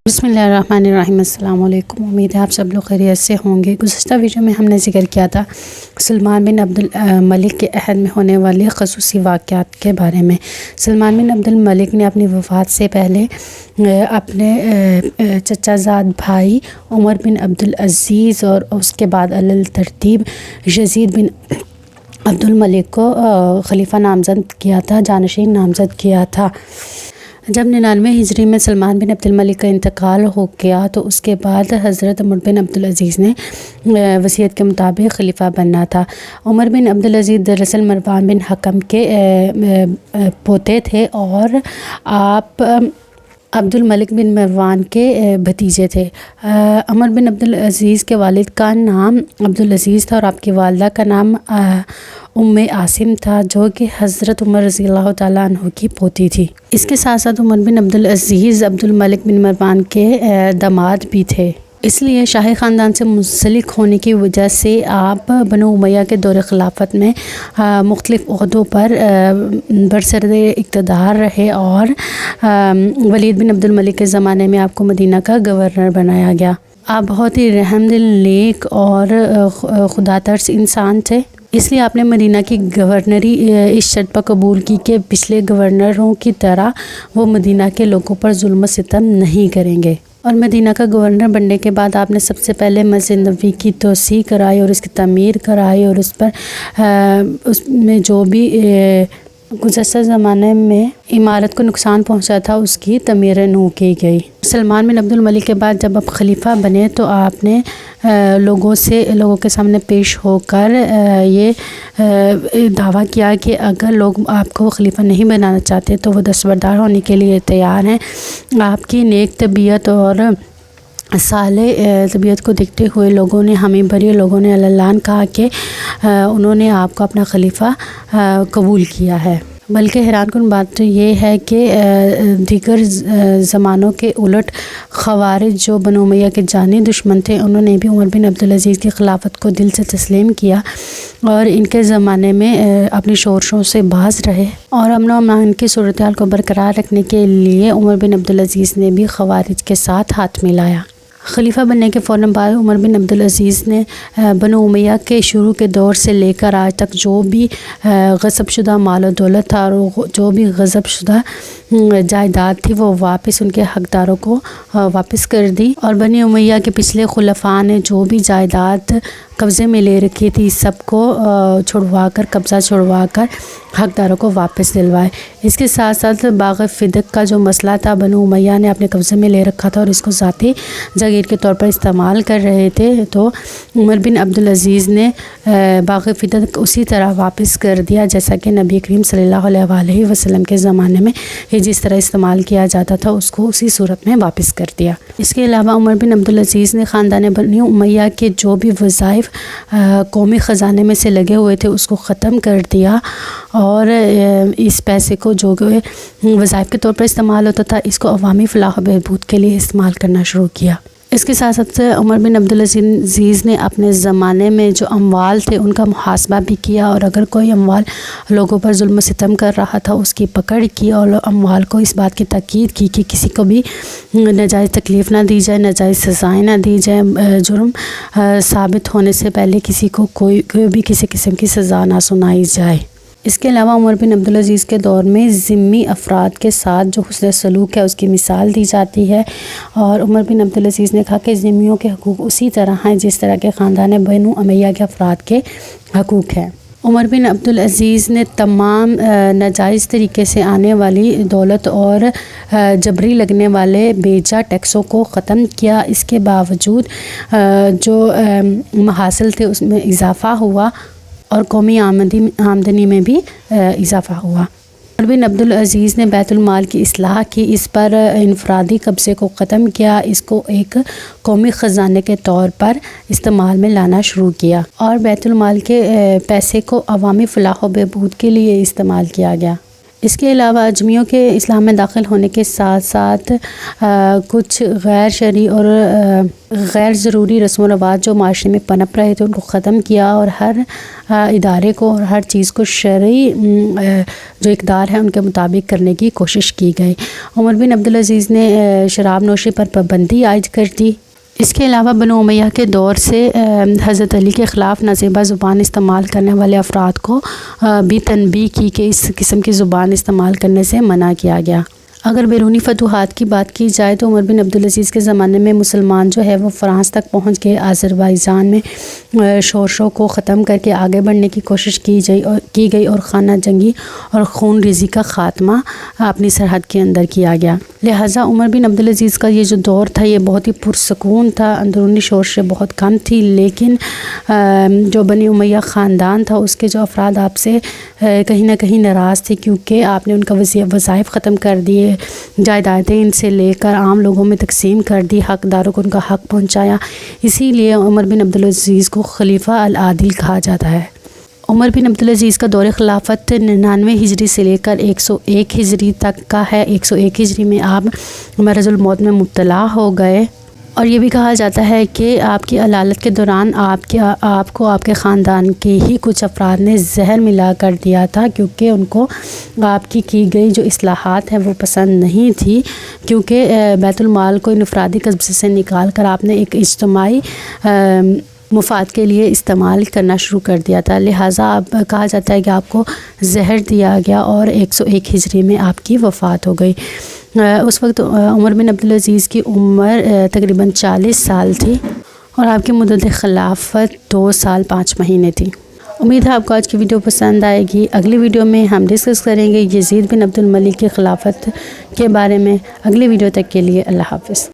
بسم اللہ الرحمن الرحیم۔ السلام علیکم، امید ہے آپ سب لوگ خیریت سے ہوں گے۔ گزشتہ ویڈیو میں ہم نے ذکر کیا تھا سلمان بن عبد الملک کے عہد میں ہونے والے خصوصی واقعات کے بارے میں۔ سلمان بن عبد الملک نے اپنی وفات سے پہلے اپنے چچا زاد بھائی عمر بن عبد العزیز اور اس کے بعد علی ترتیب یزید بن عبد الملک کو خلیفہ نامزد کیا تھا، جانشین نامزد کیا تھا۔ جب 99 ہجری میں سلمان بن عبد الملک کا انتقال ہو گیا تو اس کے بعد حضرت عمر بن عبد العزیز نے وصیت کے مطابق خلیفہ بننا تھا۔ عمر بن عبد العزیز دراصل مروان بن حکم کے پوتے تھے اور آپ عبد الملک بن مروان کے بھتیجے تھے۔ عمر بن عبد العزیز کے والد کا نام عبد العزیز تھا اور آپ کی والدہ کا نام عاصم تھا، جو کہ حضرت عمر رضی اللہ تعالیٰ عنہ کی پوتی تھی۔ اس کے ساتھ ساتھ عمر بن عبد العزیز عبد الملک بن مروان کے داماد بھی تھے، اس لیے شاہی خاندان سے منسلک ہونے کی وجہ سے آپ بنو امیہ کے دور خلافت میں مختلف عہدوں پر برسر اقتدار رہے اور ولید بن عبد الملک کے زمانے میں آپ کو مدینہ کا گورنر بنایا گیا۔ آپ بہت ہی رحم دل، نیک اور خدا ترس انسان تھے، اس لیے آپ نے مدینہ کی گورنری اس شرط پر قبول کی کہ پچھلے گورنروں کی طرح وہ مدینہ کے لوگوں پر ظلم و ستم نہیں کریں گے۔ اور مدینہ کا گورنر بننے کے بعد آپ نے سب سے پہلے مسجد نبوی کی توسیع کرائی اور اس کی تعمیر کرائی اور اس میں جو بھی گزشتہ زمانے میں عمارت کو نقصان پہنچا تھا اس کی تعمیر نو کی گئی۔ سلمان بن عبد الملک کے بعد جب آپ خلیفہ بنے تو آپ نے لوگوں کے سامنے پیش ہو کر یہ دعویٰ کیا کہ اگر لوگ آپ کو خلیفہ نہیں بنانا چاہتے تو وہ دستبردار ہونے کے لیے تیار ہیں۔ آپ کی نیک طبیعت اور صالح طبیعت کو دیکھتے ہوئے لوگوں نے ہمیں بھری لوگوں نے اعلان کہا کہ انہوں نے آپ کو اپنا خلیفہ قبول کیا ہے۔ بلکہ حیران کن بات تو یہ ہے کہ دیگر زمانوں کے الٹ خوارج جو بنو امیہ کے جانی دشمن تھے، انہوں نے بھی عمر بن عبد العزیز کی خلافت کو دل سے تسلیم کیا اور ان کے زمانے میں اپنی شورشوں سے باز رہے، اور امن و امان کی صورتحال کو برقرار رکھنے کے لیے عمر بن عبد العزیز نے بھی خوارج کے ساتھ ہاتھ ملایا۔ خلیفہ بننے کے فوراً بعد عمر بن عبد العزیز نے بنو امیہ کے شروع کے دور سے لے کر آج تک جو بھی غصب شدہ مال و دولت تھا اور جو بھی غصب شدہ جائیداد تھی وہ واپس ان کے حقداروں کو واپس کر دی، اور بنی امیہ کے پچھلے خلفاء نے جو بھی جائیداد قبضے میں لے رکھی تھی سب کو قبضہ چھڑوا کر حقداروں کو واپس دلوائے۔ اس کے ساتھ ساتھ باغ فدق کا جو مسئلہ تھا بنو امیہ نے اپنے قبضے میں لے رکھا تھا اور اس کو ذاتی جاگیر کے طور پر استعمال کر رہے تھے، تو عمر بن عبد العزیز نے باغ فدق اسی طرح واپس کر دیا جیسا کہ نبی کریم صلی اللہ علیہ وآلہ وسلم کے زمانے میں جس طرح استعمال کیا جاتا تھا اس کو اسی صورت میں واپس کر دیا۔ اس کے علاوہ عمر بن عبد العزیز نے خاندان بنی امیہ کے جو بھی وظائف قومی خزانے میں سے لگے ہوئے تھے اس کو ختم کر دیا، اور اس پیسے کو جو وظائف کے طور پر استعمال ہوتا تھا اس کو عوامی فلاح و بہبود کے لیے استعمال کرنا شروع کیا۔ اس کے ساتھ ساتھ عمر بن عبد العزیز نے اپنے زمانے میں جو اموال تھے ان کا محاسبہ بھی کیا، اور اگر کوئی اموال لوگوں پر ظلم و ستم کر رہا تھا اس کی پکڑ کی اور اموال کو اس بات کی تاکید کی کہ کسی کو بھی ناجائز تکلیف نہ دی جائے، ناجائز سزائیں نہ دی جائے، جرم ثابت ہونے سے پہلے کسی کو کوئی بھی کسی قسم کی سزا نہ سنائی جائے۔ اس کے علاوہ عمر بن عبد العزیز کے دور میں ذمی افراد کے ساتھ جو حسن سلوک ہے اس کی مثال دی جاتی ہے، اور عمر بن عبد العزیز نے کہا کہ ذمیوں کے حقوق اسی طرح ہیں جس طرح کے خاندان بنو امیہ کے افراد کے حقوق ہیں۔ عمر بن عبد العزیز نے تمام ناجائز طریقے سے آنے والی دولت اور جبری لگنے والے بیجا ٹیکسوں کو ختم کیا۔ اس کے باوجود جو محاصل تھے اس میں اضافہ ہوا اور قومی آمدنی میں بھی اضافہ ہوا۔ عمر بن عبد العزیز نے بیت المال کی اصلاح کی، اس پر انفرادی قبضے کو ختم کیا، اس کو ایک قومی خزانے کے طور پر استعمال میں لانا شروع کیا، اور بیت المال کے پیسے کو عوامی فلاح و بہبود کے لیے استعمال کیا گیا۔ اس کے علاوہ اجمیوں کے اسلام میں داخل ہونے کے ساتھ ساتھ کچھ غیر شرعی اور غیر ضروری رسم و رواج جو معاشرے میں پنپ رہے تھے ان کو ختم کیا، اور ہر ادارے کو اور ہر چیز کو شرعی جو اقدار ہے ان کے مطابق کرنے کی کوشش کی گئی۔ عمر بن عبدالعزیز نے شراب نوشی پر پابندی عائد کر دی۔ اس کے علاوہ بنو امیہ کے دور سے حضرت علی کے خلاف نازیبا زبان استعمال کرنے والے افراد کو بھی تنبیہ کی کہ اس قسم کی زبان استعمال کرنے سے منع کیا گیا۔ اگر بیرونی فتوحات کی بات کی جائے تو عمر بن عبدالعزیز کے زمانے میں مسلمان جو ہے وہ فرانس تک پہنچ گئے۔ آذربائیجان میں شورشوں کو ختم کر کے آگے بڑھنے کی کوشش کی گئی اور خانہ جنگی اور خون ریزی کا خاتمہ اپنی سرحد کے اندر کیا گیا۔ لہٰذا عمر بن عبدالعزیز کا یہ جو دور تھا یہ بہت ہی پرسکون تھا، اندرونی شورشیں بہت کم تھی، لیکن جو بنی امیہ خاندان تھا اس کے جو افراد آپ سے کہیں نہ کہیں ناراض تھے، کیونکہ آپ نے ان کا وظائف ختم کر دیے، جائیدادیں ان سے لے کر عام لوگوں میں تقسیم کر دی، حقداروں کو ان کا حق پہنچایا۔ اسی لیے عمر بن عبدالعزیز کو خلیفہ العادل کہا جاتا ہے۔ عمر بن عبدالعزیز کا دور خلافت 99 ہجری سے لے کر 101 ہجری تک کا ہے۔ 101 ہجری میں آپ مرض الموت میں مبتلا ہو گئے، اور یہ بھی کہا جاتا ہے کہ آپ کی علالت کے دوران آپ کو آپ کے خاندان کے ہی کچھ افراد نے زہر ملا کر دیا تھا، کیونکہ ان کو آپ کی گئی جو اصلاحات ہیں وہ پسند نہیں تھی، کیونکہ بیت المال کو انفرادی قبضے سے نکال کر آپ نے ایک اجتماعی مفاد کے لیے استعمال کرنا شروع کر دیا تھا۔ لہٰذا اب کہا جاتا ہے کہ آپ کو زہر دیا گیا اور 101 ہجری میں آپ کی وفات ہو گئی۔ اس وقت عمر بن عبدالعزیز کی عمر تقریباً 40 سال تھی، اور آپ کی مدت خلافت 2 سال 5 مہینے تھی۔ امید ہے آپ کو آج کی ویڈیو پسند آئے گی۔ اگلی ویڈیو میں ہم ڈسکس کریں گے یزید بن عبد الملک کی خلافت کے بارے میں۔ اگلی ویڈیو تک کے لیے اللہ حافظ۔